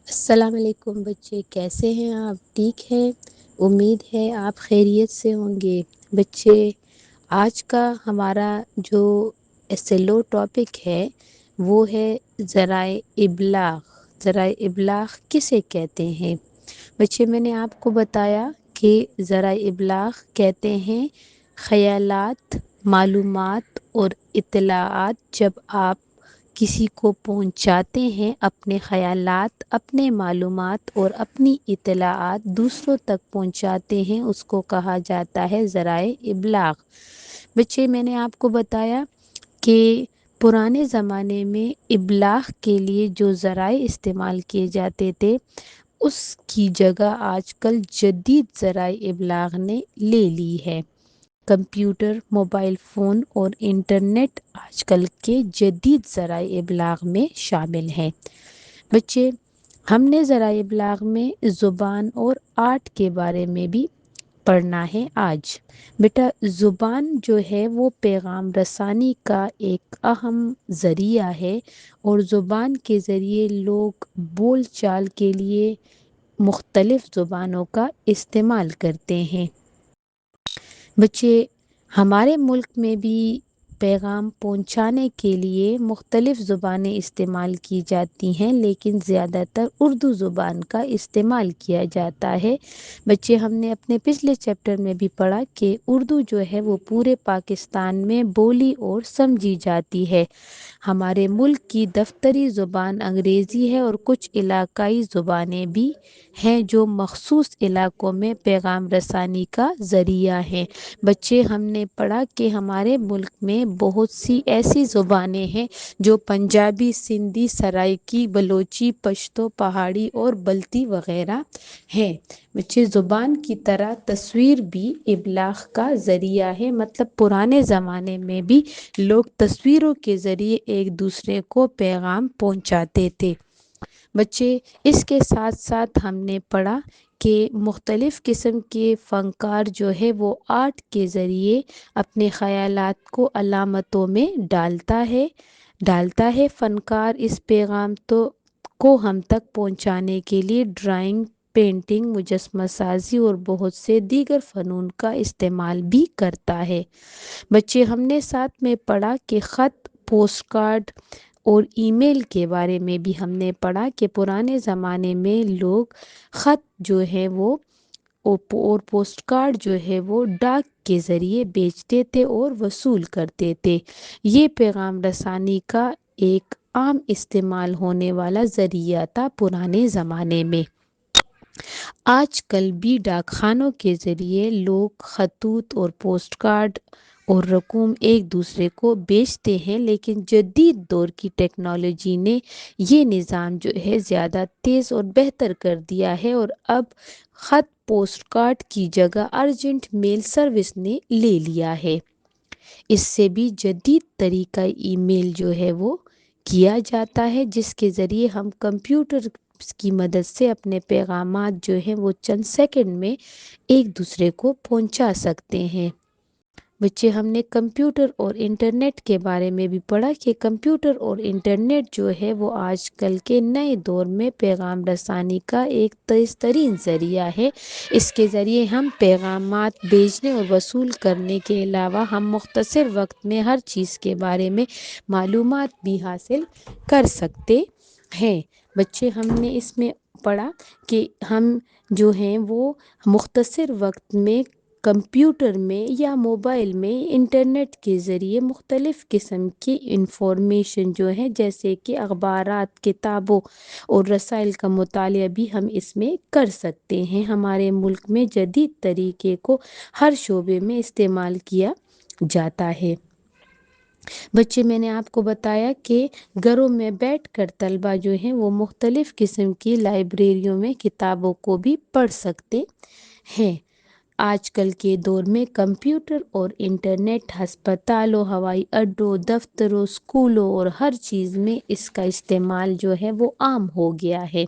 السلام علیکم بچے، کیسے ہیں آپ؟ ٹھیک ہیں؟ امید ہے آپ خیریت سے ہوں گے۔ بچے، آج کا ہمارا جو ایسلو ٹاپک ہے وہ ہے ذرائع ابلاغ۔ ذرائع ابلاغ کسے کہتے ہیں؟ بچے، میں نے آپ کو بتایا کہ ذرائع ابلاغ کہتے ہیں خیالات، معلومات اور اطلاعات جب آپ کسی کو پہنچاتے ہیں، اپنے خیالات، اپنے معلومات اور اپنی اطلاعات دوسروں تک پہنچاتے ہیں، اس کو کہا جاتا ہے ذرائع ابلاغ۔ بچے، میں نے آپ کو بتایا کہ پرانے زمانے میں ابلاغ کے لیے جو ذرائع استعمال کیے جاتے تھے، اس کی جگہ آج کل جدید ذرائع ابلاغ نے لے لی ہے۔ کمپیوٹر، موبائل فون اور انٹرنیٹ آج کل کے جدید ذرائع ابلاغ میں شامل ہیں۔ بچے، ہم نے ذرائع ابلاغ میں زبان اور آرٹ کے بارے میں بھی پڑھنا ہے آج۔ بیٹا، زبان جو ہے وہ پیغام رسانی کا ایک اہم ذریعہ ہے، اور زبان کے ذریعے لوگ بول چال کے لیے مختلف زبانوں کا استعمال کرتے ہیں۔ بچے، ہمارے ملک میں بھی پیغام پہنچانے کے لیے مختلف زبانیں استعمال کی جاتی ہیں، لیکن زیادہ تر اردو زبان کا استعمال کیا جاتا ہے۔ بچے، ہم نے اپنے پچھلے چیپٹر میں بھی پڑھا کہ اردو جو ہے وہ پورے پاکستان میں بولی اور سمجھی جاتی ہے۔ ہمارے ملک کی دفتری زبان انگریزی ہے، اور کچھ علاقائی زبانیں بھی ہیں جو مخصوص علاقوں میں پیغام رسانی کا ذریعہ ہیں۔ بچے، ہم نے پڑھا کہ ہمارے ملک میں بہت سی ایسی زبانیں ہیں جو پنجابی، سندھی، سرائکی، بلوچی، پشتو، پہاڑی اور بلتی وغیرہ ہیں۔ بچے، زبان کی طرح تصویر بھی ابلاغ کا ذریعہ ہے، مطلب پرانے زمانے میں بھی لوگ تصویروں کے ذریعے ایک دوسرے کو پیغام پہنچاتے تھے۔ بچے، اس کے ساتھ ساتھ ہم نے پڑھا کہ مختلف قسم کے فنکار جو ہے وہ آرٹ کے ذریعے اپنے خیالات کو علامتوں میں ڈالتا ہے۔ فنکار اس پیغام کو ہم تک پہنچانے کے لیے ڈرائنگ، پینٹنگ، مجسمہ سازی اور بہت سے دیگر فنون کا استعمال بھی کرتا ہے۔ بچے، ہم نے ساتھ میں پڑھا کہ خط، پوسٹ کارڈ اور ای میل کے بارے میں بھی ہم نے پڑھا کہ پرانے زمانے میں لوگ خط جو ہے وہ اور پوسٹ کارڈ جو ہے وہ ڈاک کے ذریعے بیچتے تھے اور وصول کرتے تھے۔ یہ پیغام رسانی کا ایک عام استعمال ہونے والا ذریعہ تھا پرانے زمانے میں۔ آج کل بھی ڈاک خانوں کے ذریعے لوگ خطوط اور پوسٹ کارڈ اور رقوم ایک دوسرے کو بیچتے ہیں، لیکن جدید دور کی ٹیکنالوجی نے یہ نظام جو ہے زیادہ تیز اور بہتر کر دیا ہے، اور اب خط، پوسٹ کارڈ کی جگہ ارجنٹ میل سروس نے لے لیا ہے۔ اس سے بھی جدید طریقہ ای میل جو ہے وہ کیا جاتا ہے، جس کے ذریعے ہم کمپیوٹر کی مدد سے اپنے پیغامات جو ہیں وہ چند سیکنڈ میں ایک دوسرے کو پہنچا سکتے ہیں۔ بچے، ہم نے کمپیوٹر اور انٹرنیٹ کے بارے میں بھی پڑھا کہ کمپیوٹر اور انٹرنیٹ جو ہے وہ آج کل کے نئے دور میں پیغام رسانی کا ایک تیز ترین ذریعہ ہے۔ اس کے ذریعے ہم پیغامات بھیجنے اور وصول کرنے کے علاوہ ہم مختصر وقت میں ہر چیز کے بارے میں معلومات بھی حاصل کر سکتے ہیں۔ بچے، ہم نے اس میں پڑھا کہ ہم جو ہیں وہ مختصر وقت میں کمپیوٹر میں یا موبائل میں انٹرنیٹ کے ذریعے مختلف قسم کی انفارمیشن جو ہے، جیسے کہ اخبارات، کتابوں اور رسائل کا مطالعہ بھی ہم اس میں کر سکتے ہیں۔ ہمارے ملک میں جدید طریقے کو ہر شعبے میں استعمال کیا جاتا ہے۔ بچے، میں نے آپ کو بتایا کہ گھروں میں بیٹھ کر طلبہ جو ہیں وہ مختلف قسم کی لائبریریوں میں کتابوں کو بھی پڑھ سکتے ہیں۔ آج کل کے دور میں کمپیوٹر اور انٹرنیٹ ہسپتالوں، ہوائی اڈوں، دفتروں، اسکولوں اور ہر چیز میں اس کا استعمال جو ہے وہ عام ہو گیا ہے۔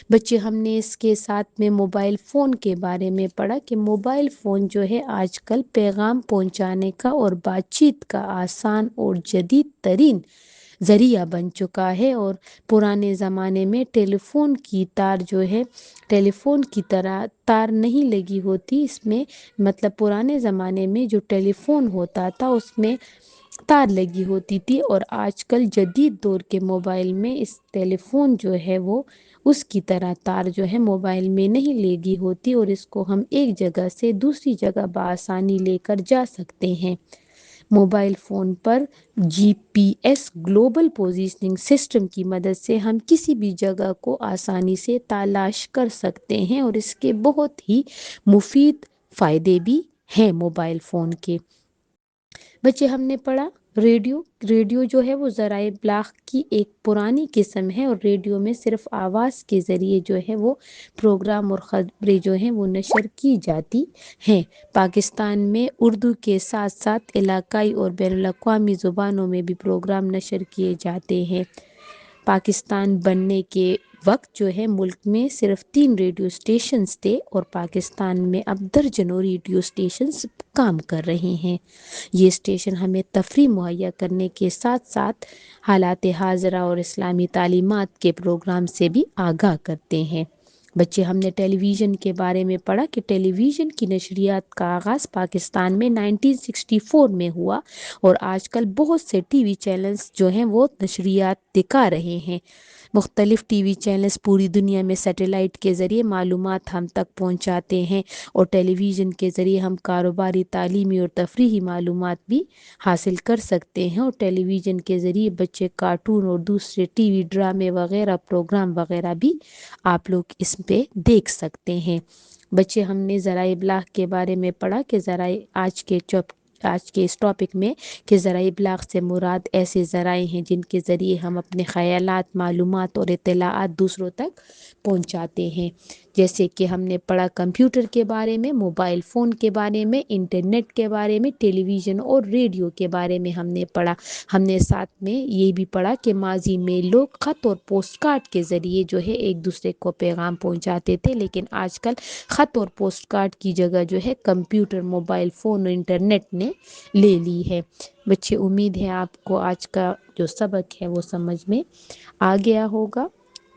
بچے، ہم نے اس کے ساتھ میں موبائل فون کے بارے میں پڑھا کہ موبائل فون جو ہے آج کل پیغام پہنچانے کا اور بات چیت کا آسان اور جدید ترین ذریعہ بن چکا ہے، اور پرانے زمانے میں ٹیلی فون کی تار جو ہے ٹیلی فون کی طرح تار نہیں لگی ہوتی، اس میں مطلب پرانے زمانے میں جو ٹیلی فون ہوتا تھا اس میں تار لگی ہوتی تھی، اور آج کل جدید دور کے موبائل میں اس ٹیلی فون جو ہے وہ اس کی طرح تار جو ہے موبائل میں نہیں لگی ہوتی، اور اس کو ہم ایک جگہ سے دوسری جگہ بآسانی لے کر جا سکتے ہیں۔ موبائل فون پر G P S global positioning system کی مدد سے ہم کسی بھی جگہ کو آسانی سے تلاش کر سکتے ہیں، اور اس کے بہت ہی مفید فائدے بھی ہیں موبائل فون کے۔ بچے ہم نے پڑھا ریڈیو۔ ریڈیو جو ہے وہ ذرائع ابلاغ کی ایک پرانی قسم ہے، اور ریڈیو میں صرف آواز کے ذریعے جو ہے وہ پروگرام اور خبریں جو ہیں وہ نشر کی جاتی ہیں۔ پاکستان میں اردو کے ساتھ ساتھ علاقائی اور بین الاقوامی زبانوں میں بھی پروگرام نشر کیے جاتے ہیں۔ پاکستان بننے کے وقت جو ہے ملک میں صرف 3 ریڈیو اسٹیشنز تھے، اور پاکستان میں اب درجنوں ریڈیو اسٹیشنز کام کر رہے ہیں۔ یہ اسٹیشن ہمیں تفریح مہیا کرنے کے ساتھ ساتھ حالات حاضرہ اور اسلامی تعلیمات کے پروگرام سے بھی آگاہ کرتے ہیں۔ بچے ہم نے ٹیلی ویژن کے بارے میں پڑھا کہ ٹیلی ویژن کی نشریات کا آغاز پاکستان میں 1964 میں ہوا، اور آج کل بہت سے ٹی وی چینلز جو ہیں وہ نشریات دکھا رہے ہیں۔ مختلف ٹی وی چینلز پوری دنیا میں سیٹلائٹ کے ذریعے معلومات ہم تک پہنچاتے ہیں، اور ٹیلی ویژن کے ذریعے ہم کاروباری، تعلیمی اور تفریحی معلومات بھی حاصل کر سکتے ہیں، اور ٹیلی ویژن کے ذریعے بچے کارٹون اور دوسرے ٹی وی ڈرامے وغیرہ پروگرام وغیرہ بھی آپ لوگ اس پہ دیکھ سکتے ہیں۔ بچے ہم نے ذرائع ابلاغ کے بارے میں پڑھا کہ آج کے اس ٹاپک میں کہ ذرائع ابلاغ سے مراد ایسے ذرائع ہیں جن کے ذریعے ہم اپنے خیالات، معلومات اور اطلاعات دوسروں تک پہنچاتے ہیں، جیسے کہ ہم نے پڑھا کمپیوٹر کے بارے میں، موبائل فون کے بارے میں، انٹرنیٹ کے بارے میں، ٹیلی ویژن اور ریڈیو کے بارے میں ہم نے پڑھا۔ ہم نے ساتھ میں یہ بھی پڑھا کہ ماضی میں لوگ خط اور پوسٹ کارڈ کے ذریعے جو ہے ایک دوسرے کو پیغام پہنچاتے تھے، لیکن آج کل خط اور پوسٹ کارڈ کی جگہ جو ہے کمپیوٹر، موبائل فون اور انٹرنیٹ نے لے لی ہے۔ بچے امید ہے آپ کو آج کا جو سبق ہے وہ سمجھ میں آ گیا ہوگا۔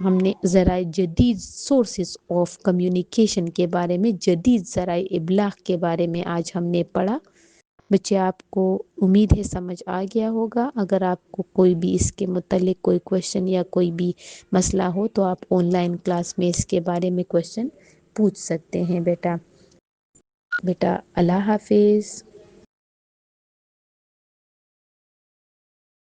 ہم نے ذرائع جدید سورسز آف کمیونیکیشن کے بارے میں، جدید ذرائع ابلاغ کے بارے میں آج ہم نے پڑھا۔ بچے آپ کو امید ہے سمجھ آ گیا ہوگا۔ اگر آپ کو کوئی بھی اس کے متعلق کوئی کویشچن یا کوئی بھی مسئلہ ہو تو آپ آن لائن کلاس میں اس کے بارے میں کویشچن پوچھ سکتے ہیں۔ بیٹا اللہ حافظ۔